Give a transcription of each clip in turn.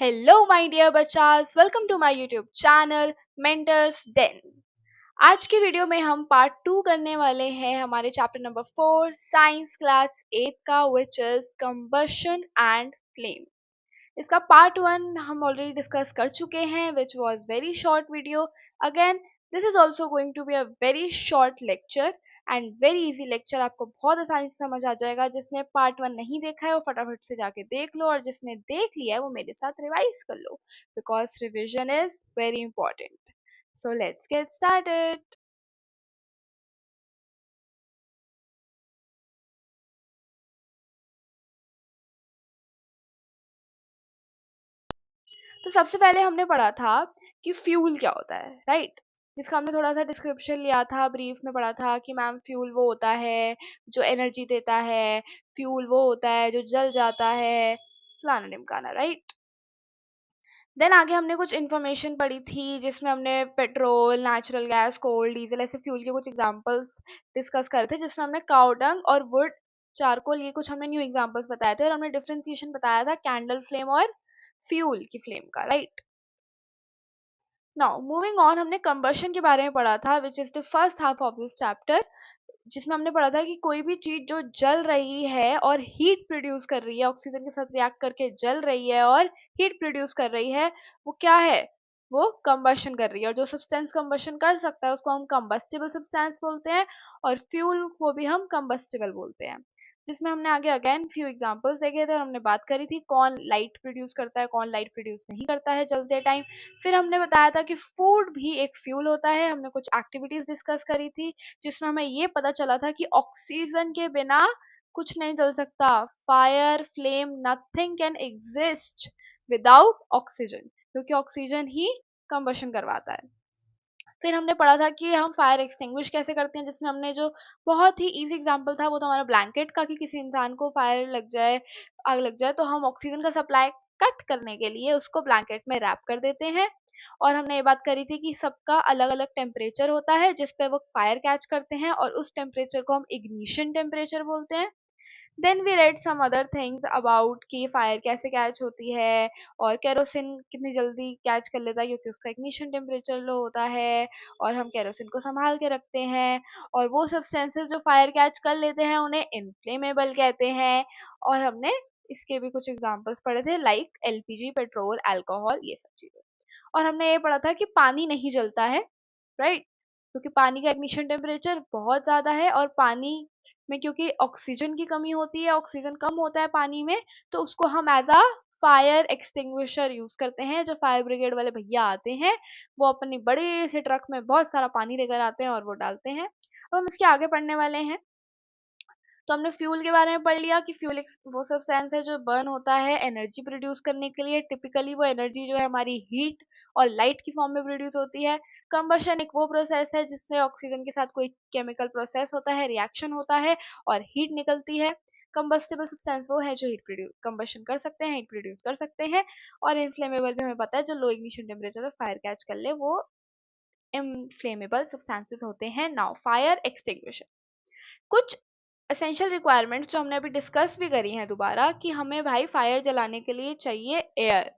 Hello my dear बच्चास, welcome to my YouTube channel mentors den. आज की video में हम पार्ट 2 करने वाले हैं हमारे चैप्टर नंबर 4 साइंस क्लास 8 का, which is combustion and flame. इसका पार्ट 1 हम ऑलरेडी डिस्कस कर चुके हैं, which was very short video. Again this is also going to be a very short lecture and very easy lecture. आपको बहुत आसानी से समझ आ जाएगा। जिसने पार्ट 1 नहीं देखा है वो फटाफट से जाके देख लो, और जिसने देख लिया है वो मेरे साथ रिवाइज कर लो, because revision is very important. So let's get started. तो सबसे पहले हमने पढ़ा था कि फ्यूल क्या होता है, राइट? जिसका हमने थोड़ा सा डिस्क्रिप्शन लिया था, ब्रीफ में पढ़ा था कि मैम फ्यूल वो होता है जो एनर्जी देता है, फ्यूल वो होता है जो जल जाता है, फलाना ढिमकाना, राइट? देन आगे हमने कुछ इन्फॉर्मेशन पढ़ी थी जिसमें हमने पेट्रोल, नेचुरल गैस, कोल, डीजल ऐसे फ्यूल के कुछ एग्जांपल्स डिस्कस करे थे, जिसमें हमने काउ डंग और वुड, चारकोल, ये कुछ हमने न्यू एग्जांपल्स बताए थे, और हमने डिफरेंशिएशन बताया था कैंडल फ्लेम और फ्यूल की फ्लेम का, राइट? नाउ मूविंग ऑन, हमने कंबशन के बारे में पढ़ा था, which is the first half of this chapter, जिसमें हमने पढ़ा था कि कोई भी चीज जो जल रही है और हीट प्रोड्यूस कर रही है, ऑक्सीजन के साथ रिएक्ट करके जल रही है और हीट प्रोड्यूस कर रही है, वो क्या है? वो कंबशन कर रही है। और जो सब्सटेंस कंबशन कर सकता है उसको हम कंबस्टिबल सब्सटेंस बोलते हैं, और फ्यूल को भी हम कंबस्टिबल बोलते हैं। जिसमें हमने आगे अगेन फ्यू एग्जांपल्स देखे थे और हमने बात करी थी कौन लाइट प्रोड्यूस करता है, कौन लाइट प्रोड्यूस नहीं करता है जलते टाइम। फिर हमने बताया था कि फूड भी एक फ्यूल होता है। हमने कुछ एक्टिविटीज डिस्कस करी थी जिसमें हमें ये पता चला था कि ऑक्सीजन के बिना कुछ नहीं जल सकता। Fire, flame, nothing can exist without oxygen, क्योंकि ऑक्सीजन ही कंबशन करवाता है। फिर हमने पढ़ा था कि हम फायर एक्सटिंग्विश कैसे करते हैं, जिसमें हमने जो बहुत ही इजी एग्जांपल था वो तो हमारा ब्लैंकेट का, कि किसी इंसान को फायर लग जाए, आग लग जाए, तो हम ऑक्सीजन का सप्लाई कट करने के लिए उसको ब्लैंकेट में रैप कर देते हैं। और हमने ये बात करी थी कि सबका अलग अलग टेम्परेचर होता है जिस पे वो फायर कैच करते हैं, और उस टेम्परेचर को हम इग्निशन टेम्परेचर बोलते हैं। Then we read some other things about कि फायर कैसे कैच होती है, और केरोसिन कितनी जल्दी कैच कर लेता है क्योंकि उसका इग्निशन टेम्परेचर लो होता है, और हम केरोसिन को संभाल के रखते हैं। और वो सब्सटेंसेस जो फायर कैच कर लेते हैं उन्हें इनफ्लेमेबल कहते हैं। और हमने इसके भी कुछ एग्जांपल्स पढ़े थे, लाइक एलपीजी, पेट्रोल, अल्कोहल, ये सब चीजें। और हमने ये पढ़ा था कि पानी नहीं जलता है, राइट? क्योंकि पानी का इग्निशन टेम्परेचर बहुत ज्यादा है, और पानी में क्योंकि ऑक्सीजन की कमी होती है, ऑक्सीजन कम होता है पानी में, तो उसको हम as a fire extinguisher use करते हैं। जो फायर ब्रिगेड वाले भैया आते हैं वो अपनी बड़े से ट्रक में बहुत सारा पानी लेकर आते हैं और वो डालते हैं। अब हम इसके आगे पढ़ने वाले हैं। तो हमने फ्यूल के बारे में पढ़ लिया कि फ्यूल एक वो सब्सटेंस है जो बर्न होता है एनर्जी प्रोड्यूस करने के लिए। टिपिकली वो एनर्जी जो है हमारी हीट और लाइट की फॉर्म में प्रोड्यूस होती है। कंबशन एक वो प्रोसेस है जिसमें ऑक्सीजन के साथ कोई केमिकल प्रोसेस होता है, रिएक्शन होता है और हीट निकलती है। कंबस्टिबल सब्सटेंस वो है जो हीट प्रोड्यूस कंबशन कर सकते हैं, हीट प्रोड्यूस कर सकते हैं। और इनफ्लेमेबल भी हमें पता है, जो लो इग्निशन टेम्परेचर पर फायर कैच कर ले वो इनफ्लेमेबल सब्सटेंसेस होते हैं। नाउ फायर एक्सटिंग्विशर, कुछ एसेंशियल रिक्वायरमेंट्स जो हमने अभी डिस्कस भी करी हैं दोबारा, कि हमें भाई फायर जलाने के लिए चाहिए एयर,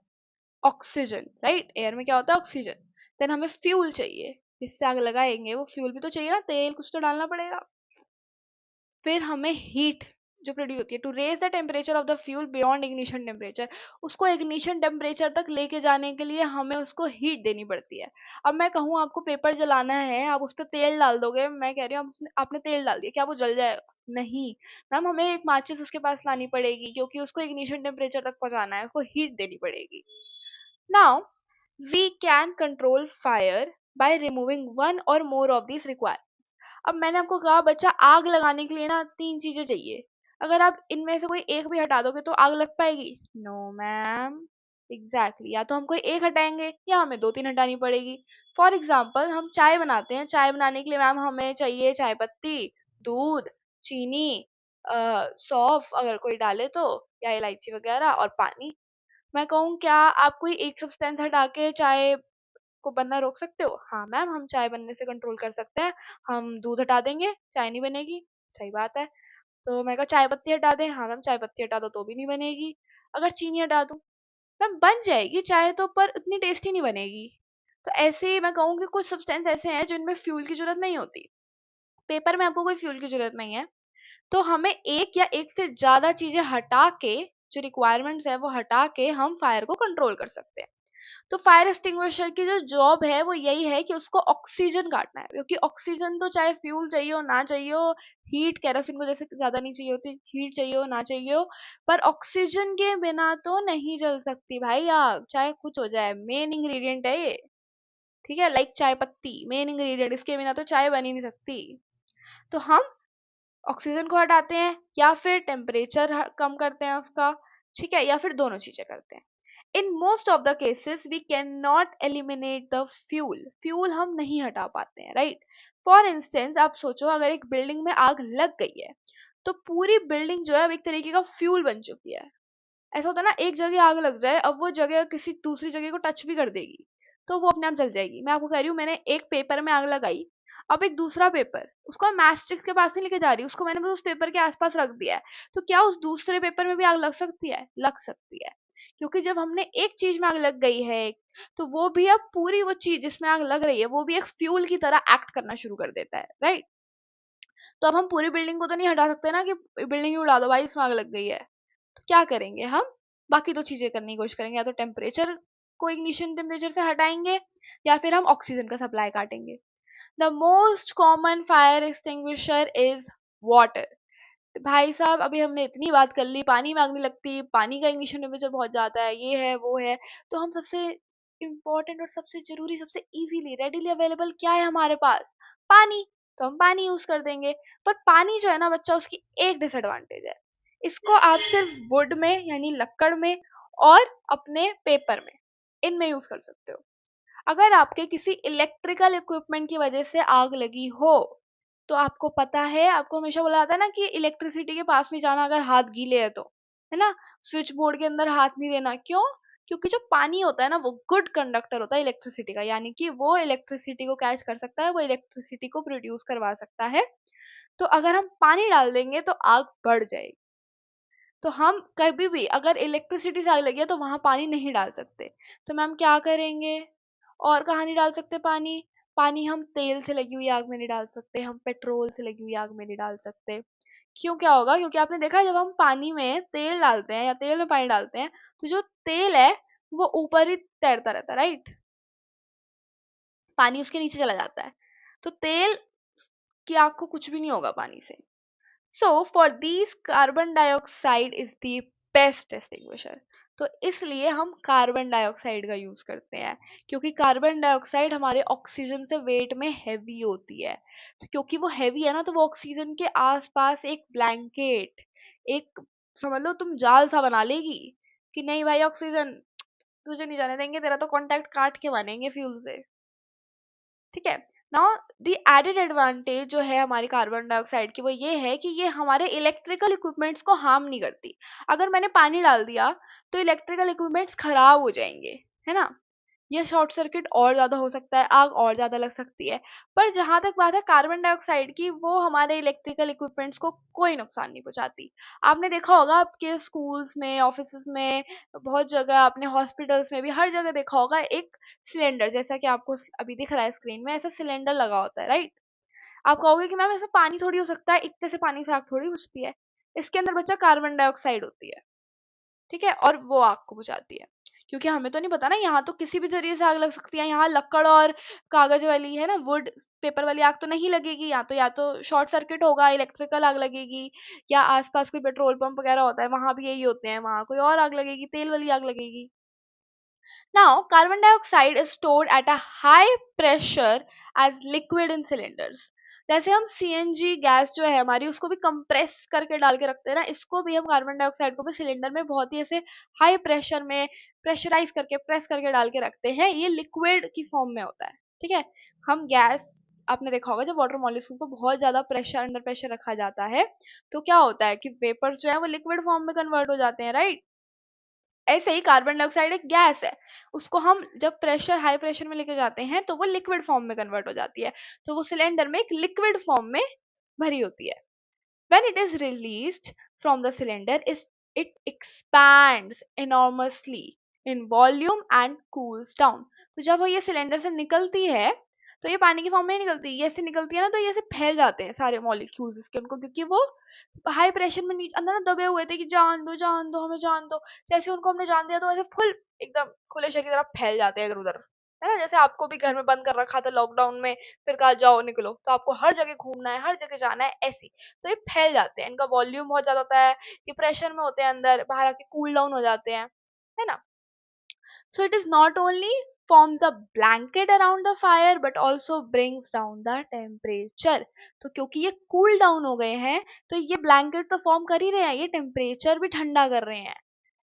ऑक्सीजन, राइट? एयर में क्या होता है? ऑक्सीजन। देन हमें फ्यूल चाहिए, जिससे आग लगाएंगे, वो फ्यूल भी तो चाहिए ना, तेल कुछ तो डालना पड़ेगा। फिर हमें हीट जो प्रोड्यूस होती है, to raise the temperature of the fuel beyond ignition temperature, उसको इग्निशन टेम्परेचर तक लेके जाने के लिए हमें उसको हीट देनी पड़ती है। अब मैं कहूँ आपको पेपर जलाना है, आप उस पर तेल डाल दोगे, मैं कह रही हूँ आपने तेल डाल दिया, क्या वो जल जाएगा? नहीं मैम, हमें एक माचिस उसके पास लानी पड़ेगी, क्योंकि उसको इग्निशन टेम्परेचर तक पहुंचाना है, उसको हीट देनी पड़ेगी। Now we can control fire by removing one or more of this requirements. अब मैंने आपको कहा बच्चा, आग लगाने के लिए ना 3 चीजें चाहिए। अगर आप इनमें से कोई एक भी हटा दोगे तो आग लग पाएगी? No ma'am. एग्जैक्टली, या तो हम कोई एक हटाएंगे या हमें 2-3 हटानी पड़ेगी। फॉर एग्जाम्पल हम चाय बनाते हैं, चाय बनाने के लिए मैम हमें चाहिए चाय पत्ती, दूध, चीनी, सौंफ अगर कोई डाले तो, या इलायची वगैरह, और पानी। मैं कहूँ क्या आप कोई एक सब्सटेंस हटा के चाय को बनना रोक सकते हो? हाँ मैम, हम चाय बनने से कंट्रोल कर सकते हैं। हम दूध हटा देंगे, चाय नहीं बनेगी। सही बात है। तो मैं कहा चाय पत्ती हटा दें, हाँ मैम चाय पत्ती हटा दो तो भी नहीं बनेगी। अगर चीनी हटा दूं? मैम बन जाएगी चाहे तो, पर उतनी टेस्टी नहीं बनेगी। तो ऐसे ही मैं कहूँ कि कुछ सब्सटेंस ऐसे हैं जिनमें फ्यूल की जरूरत नहीं होती। पेपर में आपको कोई फ्यूल की जरूरत नहीं है, तो हमें एक या एक से ज्यादा चीजें हटा के, जो रिक्वायरमेंट्स है वो हटा के हम फायर को कंट्रोल कर सकते हैं। तो फायर एक्सटिंग्विशर की जो जॉब है वो यही है कि उसको ऑक्सीजन काटना है, क्योंकि ऑक्सीजन तो चाहे फ्यूल चाहिए हो ना चाहिए हो, हीट केरोसिन को जैसे ज्यादा नहीं चाहिए होती, हीट चाहिए हो ना चाहिए हो, पर ऑक्सीजन के बिना तो नहीं जल सकती भाई आग, चाहे कुछ हो जाए। मेन इंग्रेडिएंट है ये, ठीक है, लाइक चाय पत्ती मेन इंग्रेडिएंट, इसके बिना तो चाय बन ही नहीं सकती। तो हम ऑक्सीजन को हटाते हैं या फिर टेम्परेचर कम करते हैं उसका, ठीक है, या फिर दोनों चीजें करते हैं। In most of the cases we can not eliminate the fuel, fuel हम नहीं हटा पाते हैं, राइट। फॉर इंस्टेंस आप सोचो अगर एक बिल्डिंग में आग लग गई है, तो पूरी बिल्डिंग जो है अब एक तरीके का फ्यूल बन चुकी है। ऐसा होता है ना, एक जगह आग लग जाए, अब वो जगह किसी दूसरी जगह को टच भी कर देगी तो वो अपने आप जल जाएगी। मैं आपको कह रही हूँ, मैंने एक पेपर में आग लगाई, अब एक दूसरा पेपर, उसको मैं मैच स्टिक्स के पास नहीं लेके जा रही, उसको मैंने बस उस पेपर के आसपास रख दिया है, तो क्या उस दूसरे पेपर में भी आग लग सकती है? लग सकती है, क्योंकि जब हमने एक चीज में आग लग गई है तो वो भी अब पूरी वो चीज जिसमें आग लग रही है वो भी एक फ्यूल की तरह एक्ट करना शुरू कर देता है, राइट। तो अब हम पूरी बिल्डिंग को तो नहीं हटा सकते ना कि बिल्डिंग ही उड़ा दो भाई इसमें आग लग गई है। तो क्या करेंगे हम? बाकी दो चीजें करने की कोशिश करेंगे, या तो टेम्परेचर को इग्निशन टेम्परेचर से हटाएंगे, या फिर हम ऑक्सीजन का सप्लाई काटेंगे। The most common fire extinguisher is water. भाई साहब अभी हमने इतनी बात कर ली, पानी में आग नहीं लगती, पानी का इग्निशन टेम्परेचर बहुत ज्यादा है, ये है वो है, तो हम सबसे इम्पोर्टेंट और सबसे जरूरी, सबसे इजीली रेडीली अवेलेबल क्या है हमारे पास? पानी। तो हम पानी यूज कर देंगे। पर पानी जो है ना बच्चा, उसकी एक डिसएडवांटेज है, इसको आप सिर्फ वुड में यानी लकड़ में और अपने पेपर में, इनमें यूज कर सकते हो। अगर आपके किसी इलेक्ट्रिकल इक्विपमेंट की वजह से आग लगी हो, तो आपको पता है, आपको हमेशा बोला जाता है ना कि इलेक्ट्रिसिटी के पास नहीं जाना अगर हाथ गीले है तो, है ना। स्विच बोर्ड के अंदर हाथ नहीं देना, क्यों? क्योंकि जो पानी होता है ना वो गुड कंडक्टर होता है इलेक्ट्रिसिटी का, यानी कि वो इलेक्ट्रिसिटी को कैच कर सकता है, वो इलेक्ट्रिसिटी को प्रोड्यूस करवा सकता है। तो अगर हम पानी डाल देंगे तो आग बढ़ जाएगी। तो हम कभी भी अगर इलेक्ट्रिसिटी से आग लगी है तो वहां पानी नहीं डाल सकते। तो मैम क्या करेंगे? और कहाँ नहीं डाल सकते पानी? पानी हम तेल से लगी हुई आग में नहीं डाल सकते, हम पेट्रोल से लगी हुई आग में नहीं डाल सकते। क्यों? क्या होगा? क्योंकि आपने देखा है जब हम पानी में तेल डालते हैं या तेल में पानी डालते हैं, तो जो तेल है वो ऊपर ही तैरता रहता है, राइट। पानी उसके नीचे चला जाता है। तो तेल की आग को कुछ भी नहीं होगा पानी से। So for these carbon dioxide is the best extinguisher। तो इसलिए हम कार्बन डाइऑक्साइड का यूज करते हैं, क्योंकि कार्बन डाइऑक्साइड हमारे ऑक्सीजन से वेट में हैवी होती है। तो क्योंकि वो हैवी है ना, तो वो ऑक्सीजन के आसपास एक ब्लैंकेट, एक समझ लो तुम जाल सा बना लेगी कि नहीं भाई ऑक्सीजन तुझे नहीं जाने देंगे, तेरा तो कांटेक्ट काट के मानेंगे फ्यूल से, ठीक है। नाउ द एडेड एडवांटेज जो है हमारी कार्बन डाइऑक्साइड की वो ये है कि ये हमारे इलेक्ट्रिकल इक्विपमेंट्स को हार्म नहीं करती। अगर मैंने पानी डाल दिया तो इलेक्ट्रिकल इक्विपमेंट्स खराब हो जाएंगे, है ना। ये शॉर्ट सर्किट और ज्यादा हो सकता है, आग और ज्यादा लग सकती है। पर जहां तक बात है कार्बन डाइऑक्साइड की, वो हमारे इलेक्ट्रिकल इक्विपमेंट्स को कोई नुकसान नहीं पहुंचाती। आपने देखा होगा आपके स्कूल्स में, ऑफिस में, बहुत जगह, अपने हॉस्पिटल्स में भी, हर जगह देखा होगा एक सिलेंडर, जैसा कि आपको अभी दिख रहा है स्क्रीन में, ऐसा सिलेंडर लगा होता है, राइट। आप कहोगे कि मैम इसमें पानी थोड़ी हो सकता है, इतने से पानी से आग थोड़ी बुझती है। इसके अंदर बच्चा कार्बन डाइऑक्साइड होती है, ठीक है, और वो आग को बुझाती है। क्योंकि हमें तो नहीं पता ना, यहाँ तो किसी भी जरिए से आग लग सकती है, यहाँ लकड़ और कागज वाली है ना, वुड पेपर वाली आग तो नहीं लगेगी, या तो शॉर्ट सर्किट होगा, इलेक्ट्रिकल आग लगेगी, या आसपास कोई पेट्रोल पंप वगैरह होता है वहां भी यही होते हैं, वहां कोई और आग लगेगी, तेल वाली आग लगेगी। Now, carbon dioxide is stored at a high pressure as liquid in cylinders। जैसे हम सीएनजी गैस जो है हमारी, उसको भी कंप्रेस करके डाल के रखते हैं ना, इसको भी हम कार्बन डाइऑक्साइड को भी सिलेंडर में बहुत ही ऐसे हाई प्रेशर में प्रेशराइज करके प्रेस करके डाल के रखते हैं। ये लिक्विड की फॉर्म में होता है, ठीक है। हम गैस, आपने देखा होगा जब वाटर मॉलिक्यूल को बहुत ज्यादा प्रेशर, अंडर प्रेशर रखा जाता है, तो क्या होता है कि वेपर्स जो है वो लिक्विड फॉर्म में कन्वर्ट हो जाते हैं, राइट। ऐसे ही कार्बन डाइऑक्साइड एक गैस है, उसको हम जब प्रेशर, हाई प्रेशर में लेके जाते हैं तो वो लिक्विड फॉर्म में कन्वर्ट हो जाती है, तो वो सिलेंडर में एक लिक्विड फॉर्म में भरी होती है। When it is released from the cylinder, it expands enormously। In volume and cools down. तो जब ये सिलेंडर से निकलती है तो ये पानी के फॉर्म में नहीं निकलती, ये ऐसे निकलती है ना, तो ये ऐसे फैल जाते हैं सारे मॉलिक्यूल्स इसके उनको, क्योंकि वो हाई प्रेशर में नीचे अंदर ना दबे हुए थे कि जान दो हमें जान दो। जैसे उनको हमने जान दिया तो ऐसे फुल एकदम खुले शरीर की तरह फैल जाते हैं इधर उधर, है ना। जैसे आपको भी घर में बंद कर रखा था लॉकडाउन में, फिर कहा जाओ निकलो, तो आपको हर जगह घूमना है, हर जगह जाना है, ऐसी। तो ये फैल जाते हैं, इनका वॉल्यूम बहुत ज्यादा होता है, ये प्रेशर में होते हैं अंदर, बाहर आके कूल डाउन हो जाते हैं, है ना। So it is not only forms a blanket around the fire but also brings down the temperature। तो क्योंकि ये cool down हो गए हैं तो ये blanket तो form कर ही रहे हैं, ये temperature भी ठंडा कर रहे हैं।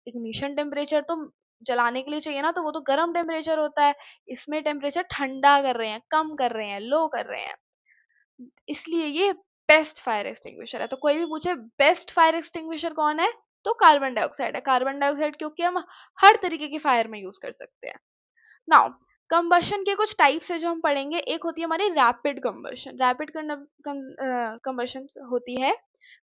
ignition temperature तो जलाने के लिए चाहिए ना, तो वो तो गर्म टेम्परेचर होता है, इसमें टेम्परेचर ठंडा कर रहे हैं, कम कर रहे हैं, लो कर रहे हैं, इसलिए ये बेस्ट फायर एक्सटिंग्विशर है। तो कोई भी पूछे बेस्ट फायर एक्सटिंग्विशर कौन है, तो कार्बन डाइऑक्साइड है। कार्बन डाइऑक्साइड क्योंकि हम हर तरीके की फायर में यूज कर सकते हैं। नाउ कंबशन के कुछ टाइप्स है जो हम पढ़ेंगे। एक होती है हमारी रैपिड कंबशन। रैपिड कंबशन होती है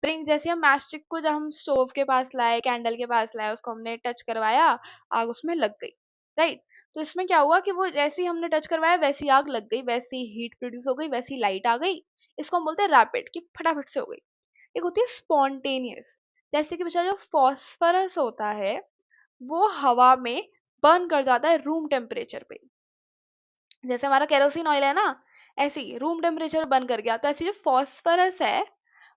ब्रिंग, जैसे हम मैचस्टिक को जब हम स्टोव के पास लाए, कैंडल के पास लाए, उसको हमने टच करवाया, आग उसमें लग गई, राइट। तो इसमें क्या हुआ कि वो जैसे ही हमने टच करवाया वैसी आग लग गई, वैसी हीट प्रोड्यूस हो गई, वैसी लाइट आ गई। इसको हम बोलते हैं रैपिड, कि फटाफट से हो गई। एक होती है स्पॉन्टेनियस, जैसे कि बेचारा जो फॉस्फरस होता है वो हवा में बर्न कर जाता है रूम टेम्परेचर पे। जैसे हमारा केरोसिन ऑयल है ना, ऐसे ही रूम टेम्परेचर बर्न कर गया, तो ऐसे जो फॉस्फरस है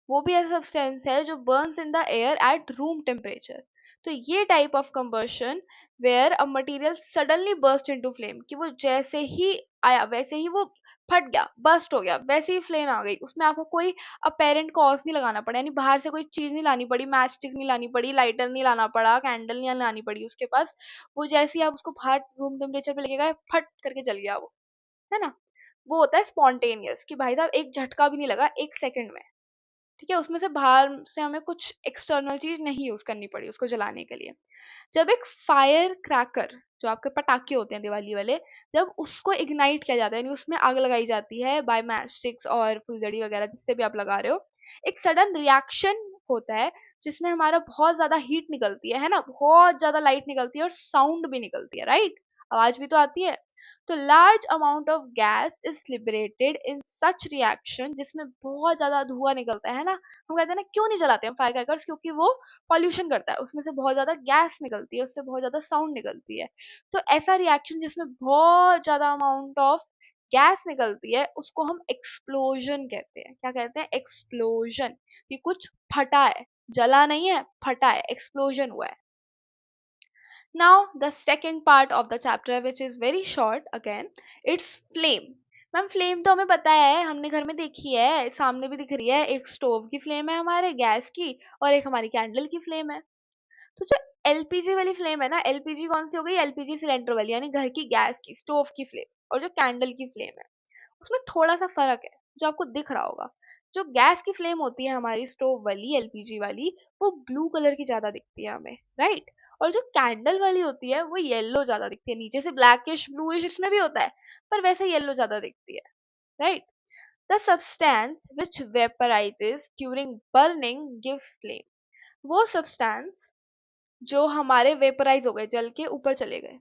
वो भी ऐसा सब्सटेंस है जो burns in the air at room temperature. तो ये type of combustion where a material suddenly burst into flame, कि वो जैसे ही आया वैसे ही वो फट गया, बर्स्ट हो गया, वैसे ही फ्लेम आ गई, उसमें आपको कोई अपेरेंट कॉज नहीं लगाना पड़ा, यानी बाहर से कोई चीज नहीं लानी पड़ी, मैच स्टिक नहीं लानी पड़ी, लाइटर नहीं लाना पड़ा, कैंडल नहीं लानी पड़ी उसके पास। वो जैसे ही आप उसको बाहर रूम टेम्परेचर पे लेके गए, फट करके जल गया वो, है ना। वो होता है स्पॉन्टेनियस, कि भाई साहब एक झटका भी नहीं लगा, एक सेकंड में, ठीक है, उसमें से बाहर से हमें कुछ एक्सटर्नल चीज नहीं यूज करनी पड़ी उसको जलाने के लिए। जब एक फायर क्रैकर, जो आपके पटाखे होते हैं दिवाली वाले, जब उसको इग्नाइट किया जाता है, यानी उसमें आग लगाई जाती है बाय मैच स्टिक्स और फुलझड़ी वगैरह जिससे भी आप लगा रहे हो, एक सडन रिएक्शन होता है जिसमें हमारा बहुत ज्यादा हीट निकलती है ना, बहुत ज्यादा लाइट निकलती है और साउंड भी निकलती है, राइट, आवाज भी तो आती है। तो large amount of gas is liberated in such reaction, जिसमें बहुत ज्यादा धुआं निकलता है ना। हम कहते हैं ना क्यों नहीं जलाते हम फायर क्रैकर्स, क्योंकि वो पॉल्यूशन करता है, उसमें से बहुत ज्यादा गैस निकलती है, उससे बहुत ज्यादा साउंड निकलती है। तो ऐसा रिएक्शन जिसमें बहुत ज्यादा अमाउंट ऑफ गैस निकलती है उसको हम एक्सप्लोजन कहते हैं। क्या कहते हैं? एक्सप्लोजन। कि कुछ फटा है, जला नहीं है, फटा है, एक्सप्लोजन हुआ है। Now, the second part of the chapter, which is very short again, it's flame. Ma'am flame तो हमें पता है, हमने घर में देखी है, सामने भी दिख रही है, एक स्टोव की फ्लेम है हमारे गैस की, और एक हमारी कैंडल की फ्लेम है। तो जो एलपीजी वाली फ्लेम है ना, एलपीजी कौन सी हो गई? एलपीजी सिलेंडर वाली, यानी घर की गैस की, स्टोव की फ्लेम, और जो कैंडल की फ्लेम है उसमें थोड़ा सा फर्क है जो आपको दिख रहा होगा। जो गैस की फ्लेम होती है हमारी स्टोव वाली, एलपीजी वाली, वो ब्लू कलर की ज्यादा दिखती है हमें, राइट। और जो कैंडल वाली होती है वो येलो ज्यादा दिखती है, नीचे से ब्लैकिश ब्लूइश इसमें भी होता है, पर वैसे येलो ज्यादा दिखती है, right. The substance which vaporises during burning gives flame. वो सब्सटेंस जो हमारे वेपराइज हो गए, जल के ऊपर चले गए,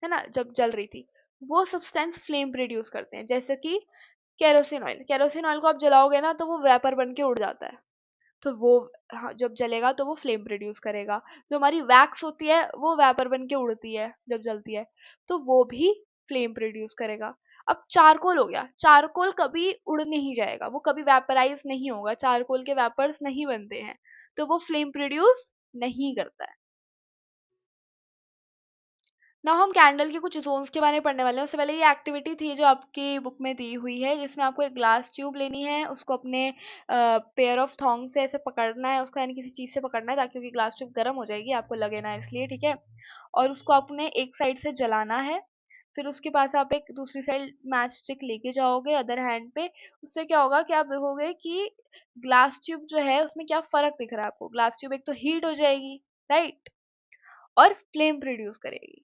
है ना, जब जल रही थी, वो सब्सटेंस फ्लेम प्रोड्यूस करते हैं। जैसे कि केरोसिन ऑयल, केरोसिन ऑयल को आप जलाओगे ना तो वो वेपर बन के उड़ जाता है, तो वो, हाँ, जब जलेगा तो वो फ्लेम प्रोड्यूस करेगा। जो हमारी वैक्स होती है वो वेपर बन के उड़ती है जब जलती है, तो वो भी फ्लेम प्रोड्यूस करेगा। अब चारकोल हो गया, चारकोल कभी उड़ नहीं जाएगा, वो कभी वेपराइज नहीं होगा, चारकोल के वेपर्स नहीं बनते हैं, तो वो फ्लेम प्रोड्यूस नहीं करता है। ना हम कैंडल के कुछ जोन्स के बारे में पढ़ने वाले हैं। उससे पहले ये एक्टिविटी थी जो आपकी बुक में दी हुई है, जिसमें आपको एक ग्लास ट्यूब लेनी है, उसको अपने पेयर ऑफ थॉन्ग से ऐसे पकड़ना है उसको, यानी किसी चीज से पकड़ना है, ताकि क्योंकि ग्लास ट्यूब गर्म हो जाएगी, आपको लगे ना इसलिए, ठीक है। और उसको आपने एक साइड से जलाना है, फिर उसके पास आप एक दूसरी साइड मैच स्टिक लेके जाओगे अदर हैंड पे। उससे क्या होगा कि आप देखोगे कि ग्लास ट्यूब जो है उसमें क्या फर्क दिख रहा है आपको। ग्लास ट्यूब एक तो हीट हो जाएगी, राइट, और फ्लेम प्रोड्यूस करेगी।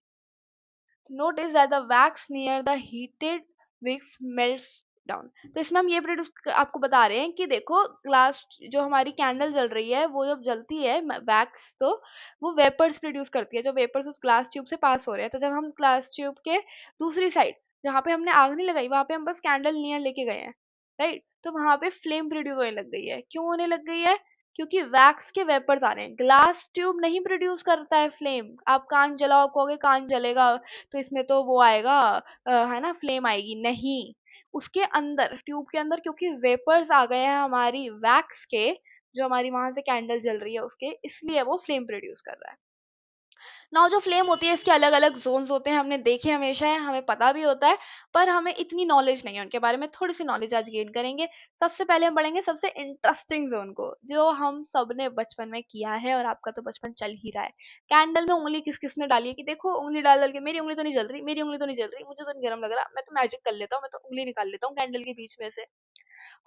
Notice that the wax near the heated wicks melts down. तो इसमें हम ये प्रोड्यूस आपको बता रहे हैं कि देखो ग्लास जो हमारी कैंडल जल रही है वो जब जलती है वैक्स, तो वो वेपर्स प्रोड्यूस करती है, जो वेपर्स उस ग्लास ट्यूब से पास हो रहे हैं। तो जब हम ग्लास ट्यूब के दूसरी साइड जहाँ पे हमने आग नहीं लगाई वहां पे हम बस कैंडल नियर लेके गए हैं, राइट, तो वहां पे फ्लेम प्रोड्यूस होने लग गई है। क्यों होने लग गई है? क्योंकि वैक्स के वेपर्स आ रहे हैं। ग्लास ट्यूब नहीं प्रोड्यूस करता है फ्लेम। आप कांच जलाओ, आप कहोगे कांच जलेगा तो इसमें तो वो आएगा, है ना, फ्लेम आएगी, नहीं। उसके अंदर ट्यूब के अंदर क्योंकि वेपर्स आ गए हैं हमारी वैक्स के, जो हमारी वहां से कैंडल जल रही है उसके, इसलिए वो फ्लेम प्रोड्यूस कर रहा है। नाउ जो फ्लेम होती है इसके अलग अलग जोन्स होते हैं, हमने देखे हमेशा है, हमें पता भी होता है, पर हमें इतनी नॉलेज नहीं है उनके बारे में। थोड़ी सी नॉलेज आज गेन करेंगे। सबसे पहले हम पढ़ेंगे सबसे इंटरेस्टिंग जोन को, जो हम सब ने बचपन में किया है और आपका तो बचपन चल ही रहा है। कैंडल में उंगली किस किस ने डाली है कि देखो उंगली डाल डाल के मेरी उंगली तो नहीं जल रही, मेरी उंगली तो नहीं जल रही, मुझे तो नहीं गर्म लग रहा, मैं तो मैजिक कर लेता हूँ, मैं तो उंगली निकाल लेता हूँ कैंडल के बीच में से।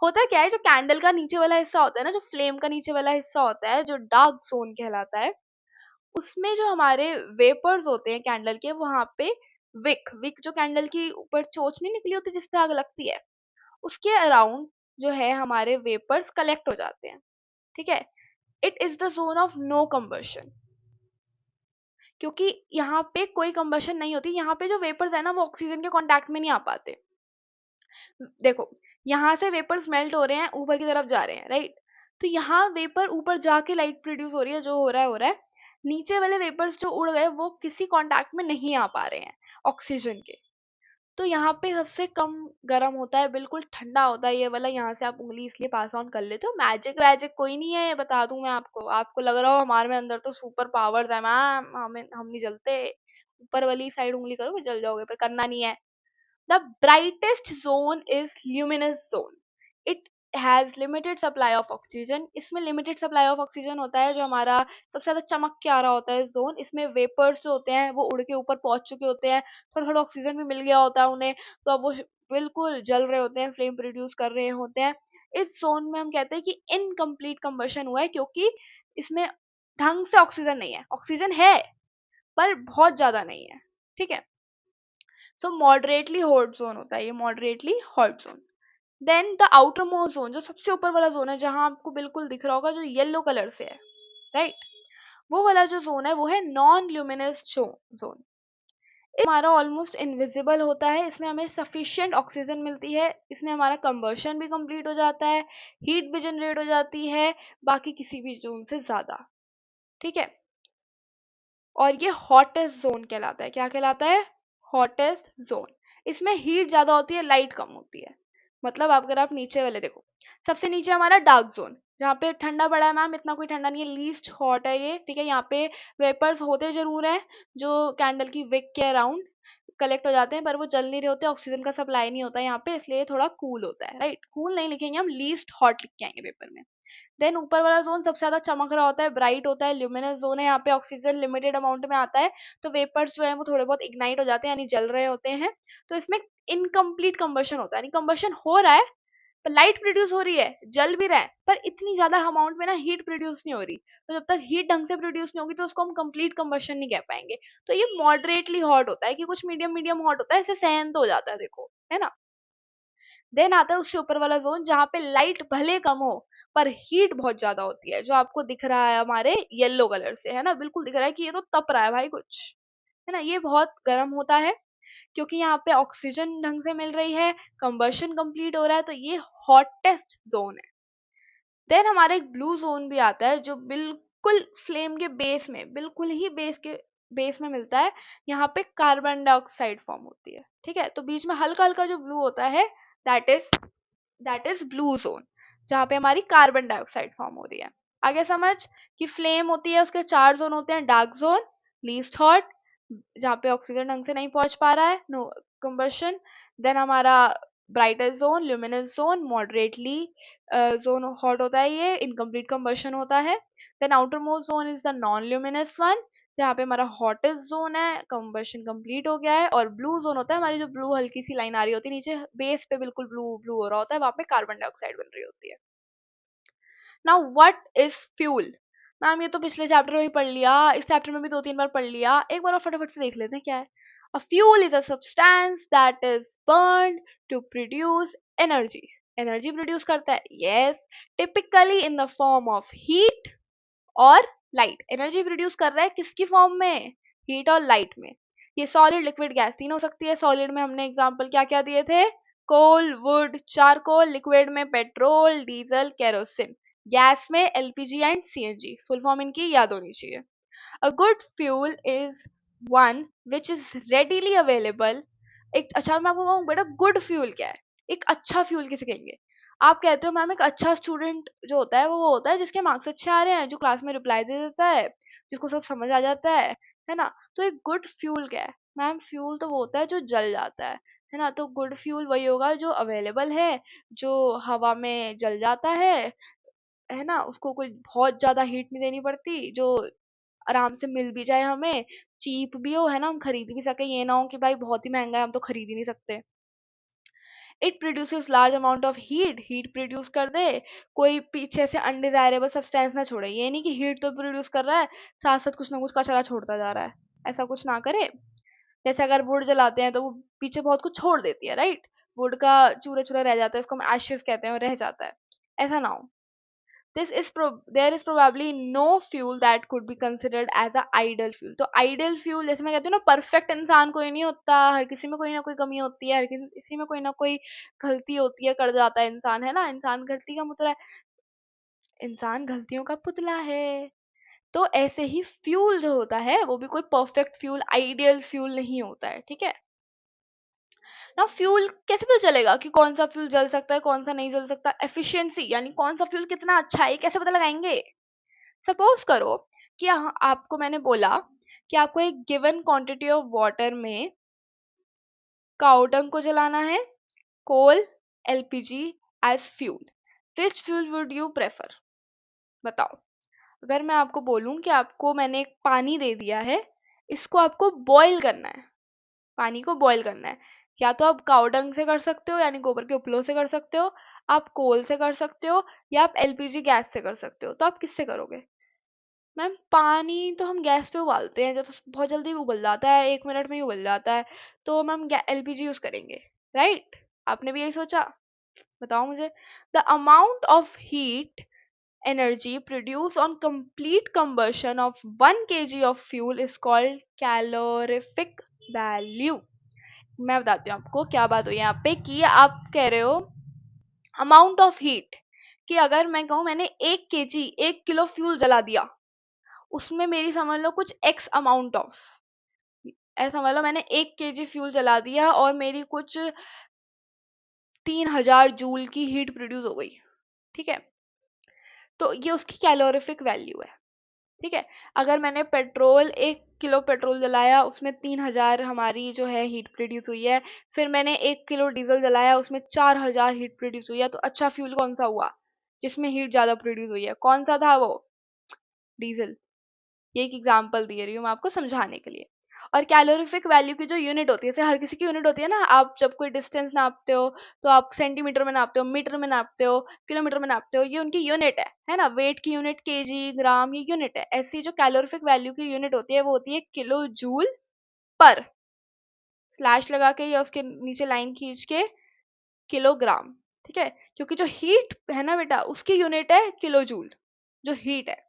होता क्या है, जो कैंडल का नीचे वाला हिस्सा होता है ना, जो फ्लेम का नीचे वाला हिस्सा होता है, जो डार्क जोन कहलाता है, उसमें जो हमारे वेपर्स होते हैं कैंडल के, वहां पे विक विक जो कैंडल की ऊपर चोंच नहीं निकली होती जिसपे आग लगती है, उसके अराउंड जो है हमारे वेपर्स कलेक्ट हो जाते हैं। ठीक है, it is the zone of no combustion, क्योंकि यहाँ पे कोई कंबशन नहीं होती। यहाँ पे जो वेपर्स है ना वो ऑक्सीजन के कांटेक्ट में नहीं आ पाते। देखो, यहाँ से वेपर्स मेल्ट हो रहे हैं, ऊपर की तरफ जा रहे हैं, राइट, तो यहाँ वेपर ऊपर जाके लाइट प्रोड्यूस हो रही है, जो हो रहा है हो रहा है। नीचे वाले वेपर्स जो उड़ गए वो किसी कांटेक्ट में नहीं आ पा रहे हैं ऑक्सीजन के। तो यहाँ पे सबसे कम गर्म होता है, बिल्कुल ठंडा होता है ये वाला। यहाँ से आप उंगली इसलिए पास ऑन कर लेते हो। मैजिक वैजिक कोई नहीं है, ये बता दूं मैं आपको। आपको लग रहा हो हमारे में अंदर तो सुपर पावर्स है मैम, हम नहीं जलते। ऊपर वाली साइड उंगली करोगे जल जाओगे, पर करना नहीं है। The brightest zone is luminous zone. It has limited supply of oxygen. इसमें limited supply of oxygen होता है। जो हमारा सबसे ज्यादा चमक के आ रहा होता है जोन, इसमें वेपर्स जो होते हैं वो उड़ के ऊपर पहुंच चुके होते हैं, थोड़ा थोड़ा ऑक्सीजन भी मिल गया होता है उन्हें, तो अब वो बिल्कुल जल रहे होते हैं, फ्लेम प्रोड्यूस कर रहे होते हैं। इस जोन में हम कहते हैं कि इनकम्प्लीट कंबशन हुआ है, क्योंकि इसमें ढंग से ऑक्सीजन नहीं है। ऑक्सीजन है पर बहुत ज्यादा नहीं है। ठीक है, सो मॉडरेटली हॉट जोन होता है ये, moderately hot zone. Then the outer most zone, जो सबसे ऊपर वाला जोन है, जहां आपको बिल्कुल दिख रहा होगा जो येलो कलर से है, राइट, वो वाला जो जोन है वो है नॉन ल्यूमिनस जोन। हमारा ऑलमोस्ट इनविजिबल होता है, इसमें हमें सफिशिएंट ऑक्सीजन मिलती है, इसमें हमारा कंबशन भी कंप्लीट हो जाता है, हीट भी जनरेट हो जाती है बाकी किसी भी जोन से ज्यादा। ठीक है, और ये हॉटेस्ट जोन कहलाता है। क्या कहलाता है? Hottest zone. इसमें हीट ज्यादा होती है, लाइट कम होती है। मतलब अगर आप नीचे वाले देखो, सबसे नीचे हमारा डार्क जोन, जहाँ पे ठंडा पड़ा है मैम, इतना कोई ठंडा नहीं है, लीस्ट हॉट है ये। ठीक है, यहाँ पे वेपर्स होते जरूर हैं जो कैंडल की विक के अराउंड कलेक्ट हो जाते हैं, पर वो जल नहीं रहे होते, ऑक्सीजन का सप्लाई नहीं होता यहाँ पे, इसलिए थोड़ा कूल होता है, राइट। कूल नहीं लिखेंगे हम, लीस्ट हॉट लिख के आएंगे पेपर में। देन ऊपर वाला जोन सबसे ज्यादा चमक रहा होता है, ब्राइट होता है, ल्यूमिनस जोन है। यहाँ पे ऑक्सीजन लिमिटेड अमाउंट में आता है, तो वेपर्स जो है वो थोड़े बहुत इग्नाइट हो जाते हैं, यानी जल रहे होते हैं। तो इसमें इनकम्प्लीट कंबशन होता है, यानी कंबशन हो रहा है पर लाइट प्रोड्यूस हो रही है, जल भी रहा है, पर इतनी ज्यादा अमाउंट में ना हीट प्रोड्यूस नहीं हो रही। तो जब तक हीट ढंग से प्रोड्यूस नहीं होगी तो उसको हम कंप्लीट कंबशन नहीं कह पाएंगे। तो ये मॉडरेटली हॉट होता है, कि कुछ मीडियम मीडियम हॉट होता है, इसे सहन तो हो जाता है, देखो, है ना। देन आता है उससे ऊपर वाला जोन, जहाँ पे लाइट भले कम हो पर हीट बहुत ज्यादा होती है, जो आपको दिख रहा है हमारे येलो कलर से, है ना, बिल्कुल दिख रहा है कि ये तो तप रहा है भाई कुछ, है ना। ये बहुत गर्म होता है, क्योंकि यहाँ पे ऑक्सीजन ढंग से मिल रही है, कंबशन कंप्लीट हो रहा है, तो ये हॉटेस्ट जोन है। देन हमारा एक ब्लू जोन भी आता है, जो बिल्कुल फ्लेम के बेस में, बिल्कुल ही बेस में मिलता है। यहाँ पे कार्बन डाइऑक्साइड फॉर्म होती है। ठीक है, तो बीच में हल्का हल्का जो ब्लू होता है, that is that is blue zone, जहाँ पे हमारी कार्बन डाइऑक्साइड फॉर्म हो रही है। आगे समझ कि फ्लेम होती है, उसके 4 जोन होते हैं। डार्क जोन, लीस्ट हॉट, जहाँ पे ऑक्सीजन ढंग से नहीं पहुंच पा रहा है, नो कंबशन। देन हमारा brightest zone, luminous zone, moderately zone hot होता है, ये इनकम्प्लीट कंबशन होता है। Then outer most zone is the non luminous one, जहाँ पे हमारा हॉटेस्ट जोन है, कंबशन कंप्लीट हो गया है। और ब्लू जोन होता है, हमारी जो ब्लू हल्की सी लाइन आ रही होती है नीचे बेस पे, बिल्कुल ब्लू ब्लू हो रहा होता है, वहां पे कार्बन डाइऑक्साइड बन रही होती है। Now what is fuel? Ma'am ये तो पिछले चैप्टर में भी पढ़ लिया, इस चैप्टर में भी 2-3 बार पढ़ लिया, एक बार और फटाफट से देख लेते हैं क्या है। A fuel is a substance that is burned to produce energy. Energy produce करता है, yes, typically in the form of heat और लाइट। एनर्जी प्रोड्यूस कर रहा है किसकी फॉर्म में? हीट और लाइट में। ये सॉलिड, लिक्विड, गैस तीन हो सकती है। सॉलिड में हमने एग्जांपल क्या क्या दिए थे? कोल, वुड, चारकोल। लिक्विड में पेट्रोल, डीजल, केरोसिन। गैस में LPG and CNG. Full form इनकी याद होनी चाहिए। A good fuel is one which is readily available. एक अच्छा, मैं आपको कहूँ बेटा गुड फ्यूल क्या है? एक अच्छा फ्यूल किसे कहेंगे? आप कहते हो मैम एक अच्छा स्टूडेंट जो होता है वो होता है जिसके मार्क्स अच्छे आ रहे हैं, जो क्लास में रिप्लाई दे देता है, जिसको सब समझ आ जाता है ना? तो एक गुड फ्यूल क्या है? मैम फ्यूल तो वो होता है जो जल जाता है ना? तो गुड फ्यूल वही होगा जो अवेलेबल है, जो हवा में जल जाता है ना? उसको कोई बहुत ज्यादा हीट नहीं देनी पड़ती, जो आराम से मिल भी जाए हमें, चीप भी हो, है ना, हम खरीद भी सके। ये ना हो कि भाई बहुत ही महंगा है हम तो खरीद ही नहीं सकते। It produces large amount of heat. Heat produce कर दे, कोई पीछे से अनडिजायरेबल सब्सटेंस ना छोड़े। ये नहीं कि हीट तो प्रोड्यूस कर रहा है, साथ साथ कुछ ना कुछ कचरा छोड़ता जा रहा है, ऐसा कुछ ना करे। जैसे अगर वुड जलाते हैं तो वो पीछे बहुत कुछ छोड़ देती है, राइट? वुड का चूरे चूरे रह जाता है, उसको हम एशेस कहते हैं, वो रह जाता है। ऐसा ना हो। There is probably no fuel that could be considered as a ideal fuel. तो ideal fuel जैसे मैं कहती हूँ ना, परफेक्ट इंसान कोई नहीं होता, हर किसी में कोई ना कोई कमी होती है, हर किसी में कोई ना कोई गलती होती है, कर जाता है इंसान, है ना? इंसान गलती का पुतला है, इंसान गलतियों का पुतला है। तो ऐसे ही फ्यूल जो होता है वो भी कोई परफेक्ट फ्यूल, आइडियल फ्यूल नहीं होता है, ठीक है? ना फ्यूल कैसे पता चलेगा कि कौन सा फ्यूल जल सकता है, कौन सा नहीं जल सकता? एफिशिएंसी यानी कौन सा फ्यूल कितना अच्छा है, ये कैसे पता लगाएंगे? सपोज करो कि आपको मैंने बोला कि आपको एक गिवन क्वांटिटी ऑफ वाटर में काऊ डंग को जलाना है, coal, LPG as fuel. Which fuel would you prefer? बताओ। अगर मैं आपको बोलूं कि आपको मैंने एक पानी दे दिया है, इसको आपको बॉईल करना है, पानी को बॉईल करना है, या तो आप काऊ डंग से कर सकते हो यानी गोबर के उपलों से कर सकते हो, आप कोल से कर सकते हो, या आप एलपीजी गैस से कर सकते हो। तो आप किससे करोगे? मैम पानी तो हम गैस पे उबालते हैं, जब बहुत जल्दी उबल जाता है, 1 मिनट में ही उबल जाता है, तो मैम एलपीजी यूज करेंगे, राइट? आपने भी यही सोचा? बताओ मुझे। The amount of heat energy produced on complete combustion of 1 kg of fuel is called calorific value. मैं बताती हूँ आपको क्या बात हुई यहाँ पे, कि आप कह रहे हो अमाउंट ऑफ हीट, कि अगर मैं कहूँ मैंने 1 kg 1 किलो फ्यूल जला दिया, उसमें मेरी समझ लो कुछ एक्स अमाउंट ऑफ, ऐसा समझ लो मैंने 1 kg फ्यूल जला दिया और मेरी कुछ 3000 जूल की हीट प्रोड्यूस हो गई, ठीक है? तो ये उसकी कैलोरीफिक वैल्यू है, ठीक है? अगर मैंने पेट्रोल 1 किलो पेट्रोल जलाया, उसमें 3000 हमारी जो है हीट प्रोड्यूस हुई है, फिर मैंने 1 किलो डीजल जलाया, उसमें 4000 हीट प्रोड्यूस हुई है, तो अच्छा फ्यूल कौन सा हुआ जिसमें हीट ज्यादा प्रोड्यूस हुई है? कौन सा था वो? डीजल। ये एक एग्जांपल दे रही हूँ मैं आपको समझाने के लिए। और कैलोरीफिक वैल्यू की जो यूनिट होती है, जैसे हर किसी की यूनिट होती है ना, आप जब कोई डिस्टेंस नापते हो तो आप सेंटीमीटर में नापते हो, मीटर में नापते हो, किलोमीटर में नापते हो, ये उनकी यूनिट है ना? वेट की यूनिट केजी, ग्राम, ये यूनिट है। ऐसी जो कैलोरीफिक वैल्यू की यूनिट होती है वो होती है किलो जूल पर, स्लैश लगा के या उसके नीचे लाइन खींच के, किलोग्राम, ठीक है? क्योंकि जो हीट है ना बेटा, उसकी यूनिट है किलो जूल, जो हीट है।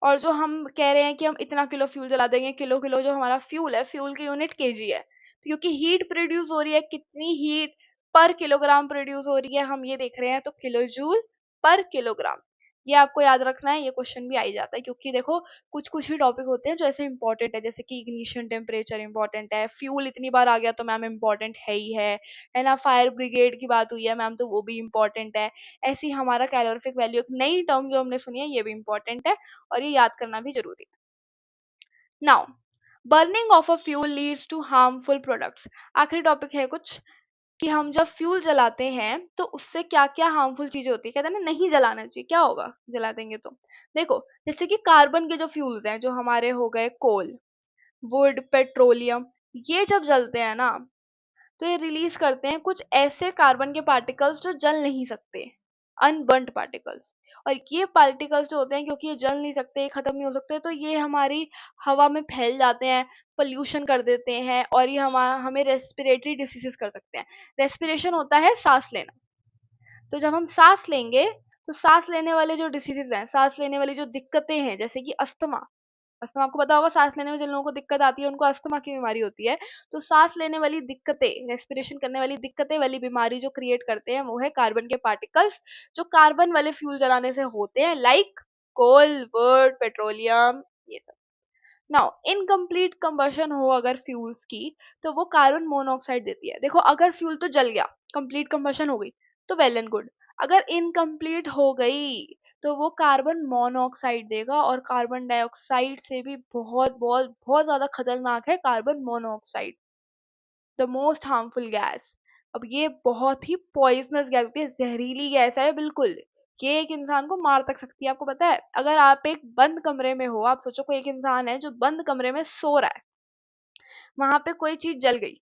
और जो हम कह रहे हैं कि हम इतना किलो फ्यूल जला देंगे, किलो किलो जो हमारा फ्यूल है, फ्यूल की यूनिट केजी है। तो क्योंकि हीट प्रोड्यूस हो रही है, कितनी हीट पर किलोग्राम प्रोड्यूस हो रही है हम ये देख रहे हैं, तो किलो जूल पर किलोग्राम। ये आपको याद रखना है, ये क्वेश्चन भी आ ही जाता है, क्योंकि देखो कुछ कुछ ही टॉपिक होते हैं जो ऐसे इंपॉर्टेंट है, जैसे कि इग्निशन टेम्परेचर इंपॉर्टेंट है, फ्यूल इतनी बार आ गया तो मैम इंपॉर्टेंट है ही है ना? फायर ब्रिगेड की बात हुई है मैम, तो वो भी इंपॉर्टेंट है। ऐसी हमारा कैलोरीफिक वैल्यू, एक नई टर्म जो हमने सुनी है, ये भी इंपॉर्टेंट है और ये याद करना भी जरूरी है। Now burning of a fuel leads to harmful products. आखिरी टॉपिक है कुछ, कि हम जब फ्यूल जलाते हैं तो उससे क्या क्या हार्मफुल चीजें होती है। कहते हैं ना नहीं जलाना चाहिए, क्या होगा जला देंगे तो? देखो, जैसे कि कार्बन के जो फ्यूल्स हैं, जो हमारे हो गए कोल, वुड, पेट्रोलियम, ये जब जलते हैं ना तो ये रिलीज करते हैं कुछ ऐसे कार्बन के पार्टिकल्स जो जल नहीं सकते, अनबर्न्ड पार्टिकल्स। और ये पार्टिकल्स जो होते हैं, क्योंकि ये जल नहीं सकते, खत्म नहीं हो सकते, तो ये हमारी हवा में फैल जाते हैं, पोल्यूशन कर देते हैं, और ये हमें रेस्पिरेटरी डिसीजेस कर सकते हैं। रेस्पिरेशन होता है सांस लेना, तो जब हम सांस लेंगे तो सांस लेने वाले जो डिसीजेज हैं, सांस लेने वाली जो दिक्कतें हैं, जैसे कि अस्थमा, अस्थमा आपको पता होगा, सांस लेने में जिन लोगों को दिक्कत आती है उनको अस्थमा की बीमारी होती है। तो सांस लेने वाली दिक्कतें, रेस्पिरेशन करने वाली दिक्कतें वाली बीमारी जो क्रिएट करते हैं वो है कार्बन के पार्टिकल्स, जो कार्बन वाले फ्यूल जलाने से होते हैं, लाइक कोल, वुड, पेट्रोलियम, ये सब। नाउ इनकम्प्लीट कंबशन हो अगर फ्यूल्स की, तो वो कार्बन मोनोऑक्साइड देती है। देखो, अगर फ्यूल तो जल गया, कंप्लीट कंबशन हो गई, तो वेल एंड गुड। अगर इनकम्प्लीट हो गई तो वो कार्बन मोनोऑक्साइड देगा, और कार्बन डाइऑक्साइड से भी बहुत बहुत बहुत ज्यादा खतरनाक है carbon monoxide, the most harmful gas. अब ये बहुत ही पॉइजनस गैस होती है, जहरीली गैस है बिल्कुल। ये एक इंसान को मार तक सकती है। आपको पता है, अगर आप एक बंद कमरे में हो, आप सोचो कोई एक इंसान है जो बंद कमरे में सो रहा है, वहां पे कोई चीज जल गई,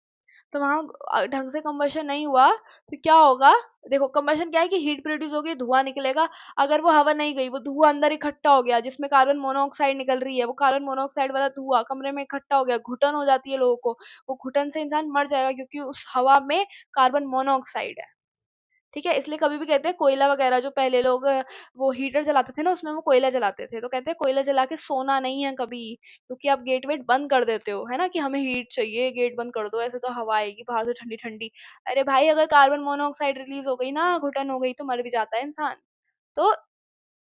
तो वहां ढंग से कंबशन नहीं हुआ, तो क्या होगा? देखो, कंबशन क्या है कि हीट प्रोड्यूस होगी, धुआं निकलेगा। अगर वो हवा नहीं गई, वो धुआं अंदर इकट्ठा हो गया, जिसमें कार्बन मोनोऑक्साइड निकल रही है, वो कार्बन मोनोऑक्साइड वाला धुआं कमरे में इकट्ठा हो गया, घुटन हो जाती है लोगों को, वो घुटन से इंसान मर जाएगा, क्योंकि उस हवा में कार्बन मोनोऑक्साइड है। ठीक है, इसलिए कभी भी कहते हैं कोयला वगैरह, जो पहले लोग वो हीटर जलाते थे ना, उसमें वो कोयला जलाते थे, तो कहते हैं कोयला जला के सोना नहीं है कभी, क्योंकि आप गेट वेट बंद कर देते हो, है ना, कि हमें हीट चाहिए, गेट बंद कर दो, ऐसे तो हवा आएगी बाहर से ठंडी ठंडी। अरे भाई, अगर कार्बन मोनोऑक्साइड रिलीज हो गई ना, घुटन हो गई, तो मर भी जाता है इंसान। तो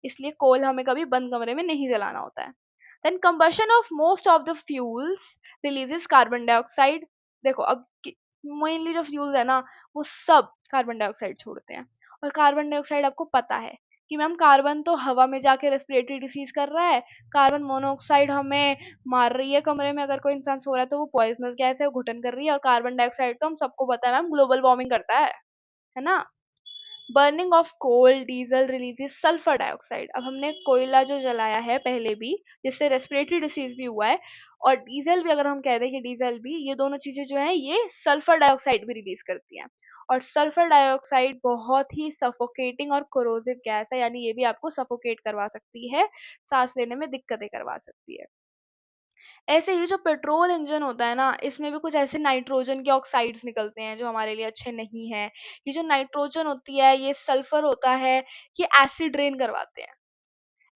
इसलिए कोल हमें कभी बंद कमरे में नहीं जलाना होता है। Then combustion of most of the fuels releases carbon dioxide. देखो, अब मेनली जो फ्यूल्स है ना, वो सब कार्बन डाइऑक्साइड छोड़ते हैं। और कार्बन डाइऑक्साइड आपको पता है कि मैम, कार्बन तो हवा में जाके रेस्पिरेटरी डिसीज कर रहा है, कार्बन मोनोऑक्साइड हमें मार रही है कमरे में, अगर कोई इंसान सो रहा है तो वो पॉइजनस गैस है, वो घुटन कर रही है, और कार्बन डाइऑक्साइड तो हम सबको पता है मैम, ग्लोबल वार्मिंग करता है ना। Burning of coal, diesel releases sulphur dioxide. अब हमने कोयला जो जलाया है पहले भी, जिससे रेस्पिरेटरी डिसीज भी हुआ है, और डीजल भी, अगर हम कह दें कि डीजल भी, ये दोनों चीजें जो है ये सल्फर डाइऑक्साइड भी रिलीज करती हैं। और सल्फर डाइऑक्साइड बहुत ही सफोकेटिंग और कोरोसिव गैस है, यानी ये भी आपको सफोकेट करवा सकती है, सांस लेने में दिक्कतें करवा सकती है। ऐसे ही जो पेट्रोल इंजन होता है ना, इसमें भी कुछ ऐसे नाइट्रोजन के ऑक्साइड्स निकलते हैं जो हमारे लिए अच्छे नहीं है। ये जो नाइट्रोजन होती है, ये सल्फर होता है, ये एसिड रेन करवाते हैं।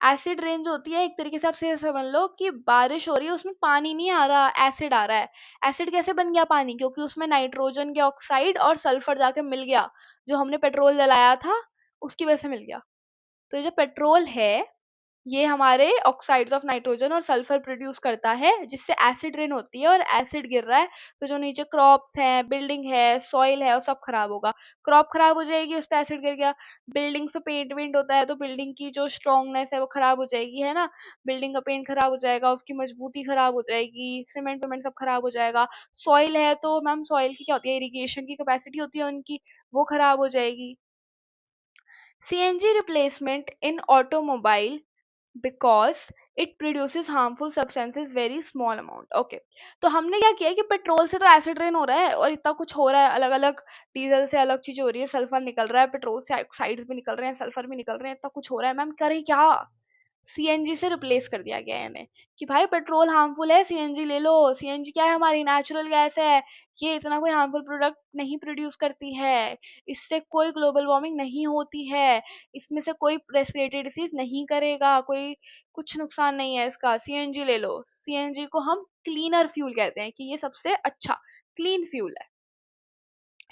एसिड रेन जो होती है, एक तरीके से आप से समझ लो कि बारिश हो रही है, उसमें पानी नहीं आ रहा, एसिड आ रहा है। एसिड कैसे बन गया पानी? क्योंकि उसमें नाइट्रोजन के ऑक्साइड और सल्फर जाके मिल गया, जो हमने पेट्रोल जलाया था उसकी वजह से मिल गया। तो ये जो पेट्रोल है, ये हमारे ऑक्साइड्स ऑफ नाइट्रोजन और सल्फर प्रोड्यूस करता है, जिससे एसिड रेन होती है, और एसिड गिर रहा है, तो जो नीचे क्रॉप्स हैं, बिल्डिंग है, सॉइल है, वो सब खराब होगा। क्रॉप खराब हो जाएगी, उस पर एसिड गिर गया। बिल्डिंग पे पेंट वेंट होता है, तो बिल्डिंग की जो स्ट्रांगनेस है वो खराब हो जाएगी, है ना। बिल्डिंग का पेंट खराब हो जाएगा, उसकी मजबूती खराब हो जाएगी, सीमेंट वेमेंट सब खराब हो जाएगा। सॉइल है तो मैम, सॉइल की क्या होती है, इरिगेशन की कैपेसिटी होती है उनकी, वो खराब हो जाएगी। CNG replacement in automobile because it produces harmful substances very small amount. Okay, तो हमने क्या किया कि पेट्रोल से तो एसिड रेन हो रहा है, और इतना कुछ हो रहा है, अलग अलग डीजल से अलग चीज हो रही है, सल्फर निकल रहा है, पेट्रोल से ऑक्साइड भी निकल रहे हैं, सल्फर भी निकल रहे हैं, इतना कुछ हो रहा है, मैम करें क्या? सीएनजी से रिप्लेस कर दिया गया है इन्हें, कि भाई पेट्रोल हार्मफुल है, सीएनजी ले लो। सीएनजी क्या है? हमारी नेचुरल गैस है, ये इतना कोई हार्मफुल प्रोडक्ट नहीं प्रोड्यूस करती है, इससे कोई ग्लोबल वार्मिंग नहीं होती है, इसमें से कोई रेस्पिरेटरी डिसीज नहीं करेगा, कोई कुछ नुकसान नहीं है इसका, सीएनजी ले लो। सीएनजी को हम क्लीनर फ्यूल कहते हैं, कि ये सबसे अच्छा क्लीन फ्यूल है।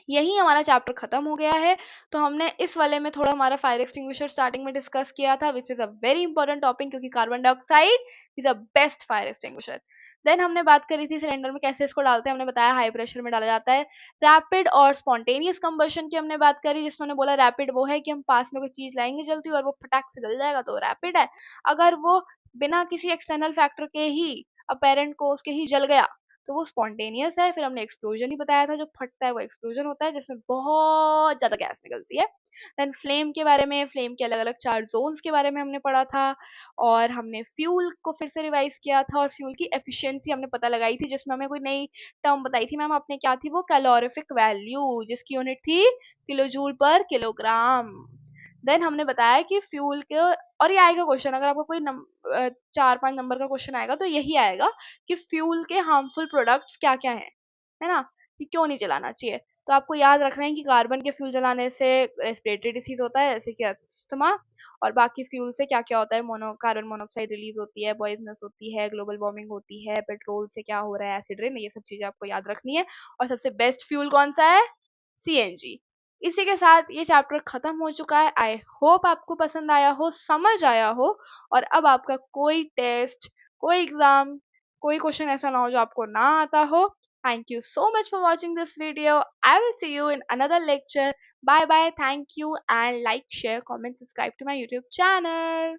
यही हमारा चैप्टर खत्म हो गया है। तो हमने इस वाले में थोड़ा हमारा फायर एक्सटिंग्विशर स्टार्टिंग में डिस्कस किया था, which is a very important topic, क्योंकि carbon dioxide is a best fire extinguisher. Then हमने बात करी थी सिलेंडर में कैसे इसको डालते हैं, हमने बताया हाई प्रेशर में डाला जाता है। रैपिड और स्पॉन्टेनियस कंबशन की हमने बात करी, जिसमें हमने बोला रैपिड वो है कि हम पास में कोई चीज लाएंगे जल्दी और वो फटाक से जल जाएगा, तो रैपिड है। अगर वो बिना किसी एक्सटर्नल फैक्टर के ही, अपेरेंट कोज के ही जल गया, तो वो स्पॉन्टेनियस है। फिर हमने एक्सप्लोजन ही बताया था, जो फटता है वो एक्सप्लोजन होता है, जिसमें बहुत ज्यादा गैस निकलती है। देन फ्लेम के बारे में, फ्लेम के अलग अलग 4 जोन्स के बारे में हमने पढ़ा था, और हमने फ्यूल को फिर से रिवाइज किया था, और फ्यूल की एफिशिएंसी हमने पता लगाई थी, जिसमें हमें कोई नई टर्म बताई थी मैम आपने, क्या थी वो? कैलोरीफिक वैल्यू, जिसकी यूनिट थी किलो जूल पर किलोग्राम। देन हमने बताया कि फ्यूल के, और ये आएगा क्वेश्चन, अगर आपको कोई 4-5 नंबर का क्वेश्चन आएगा तो यही आएगा कि फ्यूल के हार्मफुल प्रोडक्ट्स क्या क्या है ना, कि क्यों नहीं जलाना चाहिए। तो आपको याद रखना है कि कार्बन के फ्यूल जलाने से रेस्पिरेटरी डिसीज होता है, जैसे कि अस्थमा, और बाकी फ्यूल से क्या क्या होता है, कार्बन मोनोऑक्साइड रिलीज होती है, पॉइजनस होती है, ग्लोबल वार्मिंग होती है, पेट्रोल से क्या हो रहा है, एसिड रेन, ये सब चीजें आपको याद रखनी है। और सबसे बेस्ट फ्यूल कौन सा है? सीएनजी। इसी के साथ ये चैप्टर खत्म हो चुका है। आई होप आपको पसंद आया हो, समझ आया हो, और अब आपका कोई टेस्ट, कोई एग्जाम, कोई क्वेश्चन ऐसा ना हो जो आपको ना आता हो। Thank you so much for watching this video. I will see you in another lecture. Bye bye. Thank you, and like, share, comment, subscribe to my YouTube channel.